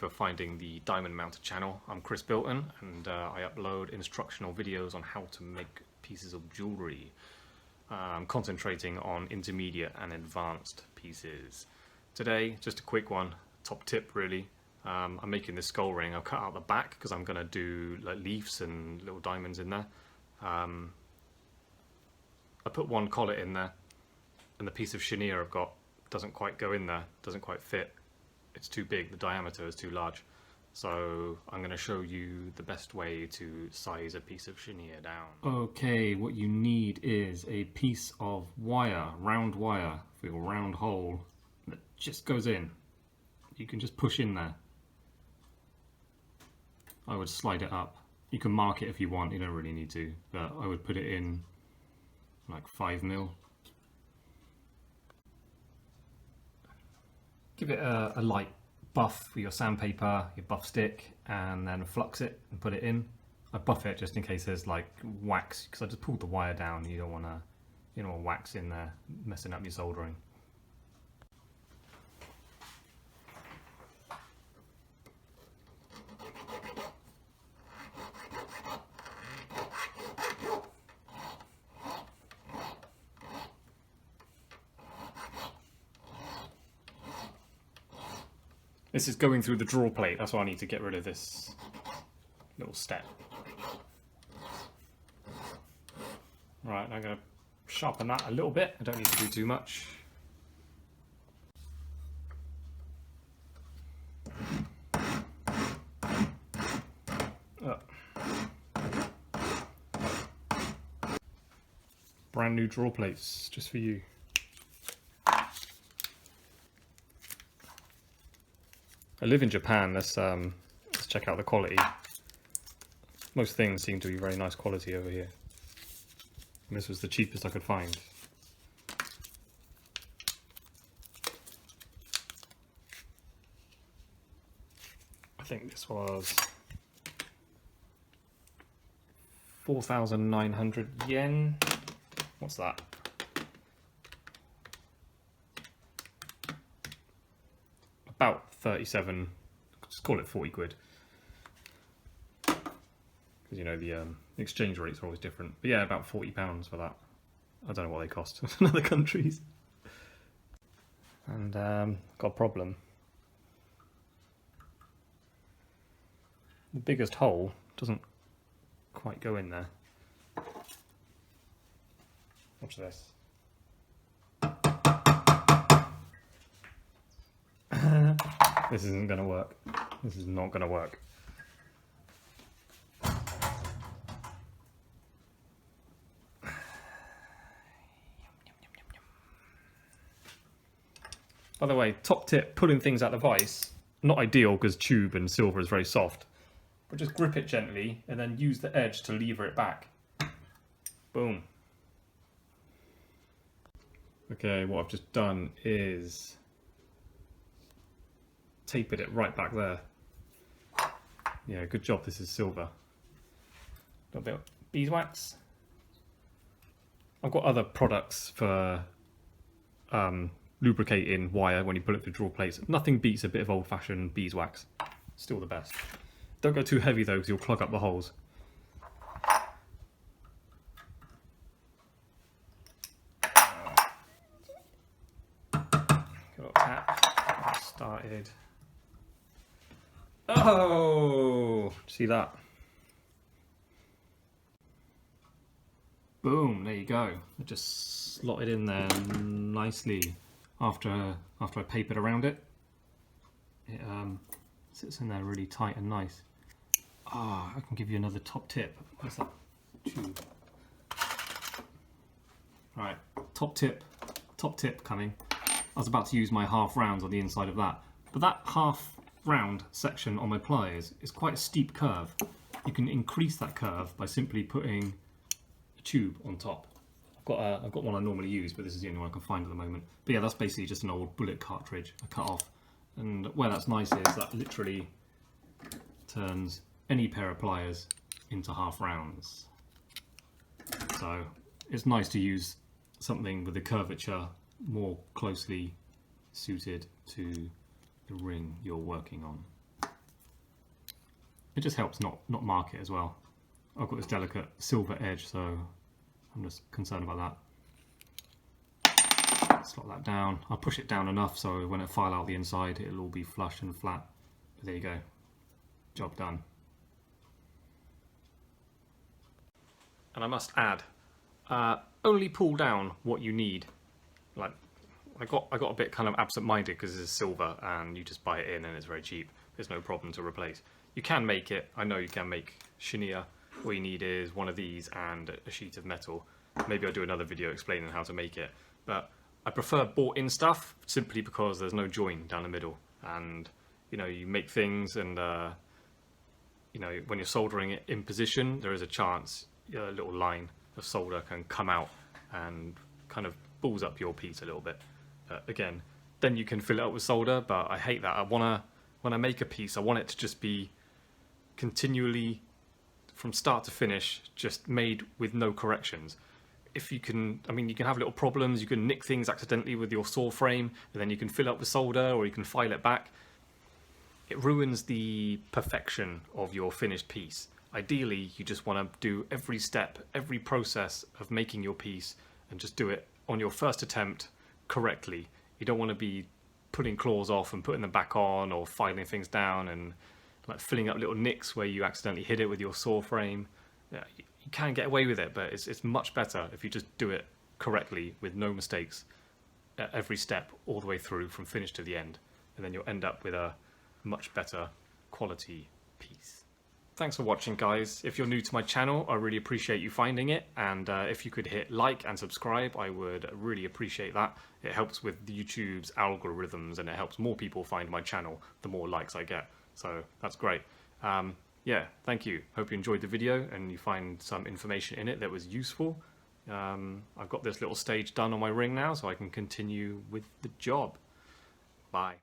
for finding the diamond mounted channel. I'm Chris Bilton, and I upload instructional videos on how to make pieces of jewellery. I'm concentrating on intermediate and advanced pieces. Today, just a quick one, top tip really. I'm making this skull ring. I'll cut out the back because I'm going to do like leaves and little diamonds in there. I put one collet in there, and the piece of chenier I've got doesn't quite go in there, doesn't quite fit. It's too big, the diameter is too large. So I'm going to show you the best way to size a piece of chenier down. Okay, what you need is a piece of wire, round wire, for your round hole that just goes in. You can just push in there. I would slide it up. You can mark it if you want, you don't really need to, but I would put it in like 5mm. Give it a light buff with your sandpaper, your buff stick, and then flux it and put it in. I buff it just in case there's like wax, because I just pulled the wire down. You don't want wax in there messing up your soldering. This is going through the draw plate, that's why I need to get rid of this little step. Right, I'm going to sharpen that a little bit. I don't need to do too much. Brand new draw plates, just for you. I live in Japan. Let's check out the quality. Most things seem to be very nice quality over here. And this was the cheapest I could find. I think this was 4,900 yen. What's that? About 37, just call it 40 quid. Because you know the exchange rates are always different. But yeah, about £40 for that. I don't know what they cost in other countries. And got a problem. The biggest hole doesn't quite go in there. Watch this. This isn't going to work. This is not going to work. By the way, top tip, pulling things out of the vise, not ideal because tube and silver is very soft, but just grip it gently and then use the edge to lever it back. Boom. Okay, what I've just done is tapered it right back there. Yeah, good job, this is silver. A little bit of beeswax. I've got other products for lubricating wire when you put it through draw plates. Nothing beats a bit of old-fashioned beeswax. Still the best. Don't go too heavy though, because you'll clog up the holes. Got a tap. Started. Oh, see that? Boom, there you go. It just slotted in there nicely after I papered around it. It sits in there really tight and nice. Ah, I can give you another top tip. Where's that tube? Right, top tip coming. I was about to use my half rounds on the inside of that, but that half round section on my pliers is quite a steep curve. You can increase that curve by simply putting a tube on top. I've got one I normally use, but this is the only one I can find at the moment. But yeah, that's basically just an old bullet cartridge I cut off. And where that's nice is that literally turns any pair of pliers into half rounds. So it's nice to use something with the curvature more closely suited to the ring you're working on. It just helps not mark it as well. I've got this delicate silver edge, so I'm just concerned about that. Slot that down. I'll push it down enough so when I file out the inside it'll all be flush and flat. But there you go. Job done. And I must add, only pull down what you need. Like, I got a bit kind of absent-minded because this is silver and you just buy it in and it's very cheap. There's no problem to replace. You can make it. I know you can make chenier. All you need is one of these and a sheet of metal. Maybe I'll do another video explaining how to make it. But I prefer bought-in stuff simply because there's no join down the middle. And, you know, you make things and, you know, when you're soldering it in position, there is a chance a little line of solder can come out and kind of balls up your piece a little bit. Again, then you can fill it up with solder, but I hate that. When I make a piece, I want it to just be continually, from start to finish, just made with no corrections. If you can, I mean, you can have little problems, you can nick things accidentally with your saw frame, and then you can fill it up with solder, or you can file it back. It ruins the perfection of your finished piece. Ideally, you just want to do every step, every process of making your piece and just do it on your first attempt correctly. You don't want to be pulling claws off and putting them back on, or filing things down and like filling up little nicks where you accidentally hit it with your saw frame. Yeah, you can get away with it, but it's much better if you just do it correctly with no mistakes at every step all the way through from finish to the end, and then you'll end up with a much better quality piece. Thanks for watching, guys. If you're new to my channel, I really appreciate you finding it, and if you could hit like and subscribe, I would really appreciate that. It helps with YouTube's algorithms and it helps more people find my channel the more likes I get, so that's great. Yeah, thank you. Hope you enjoyed the video and you find some information in it that was useful. I've got this little stage done on my ring now, so I can continue with the job. Bye.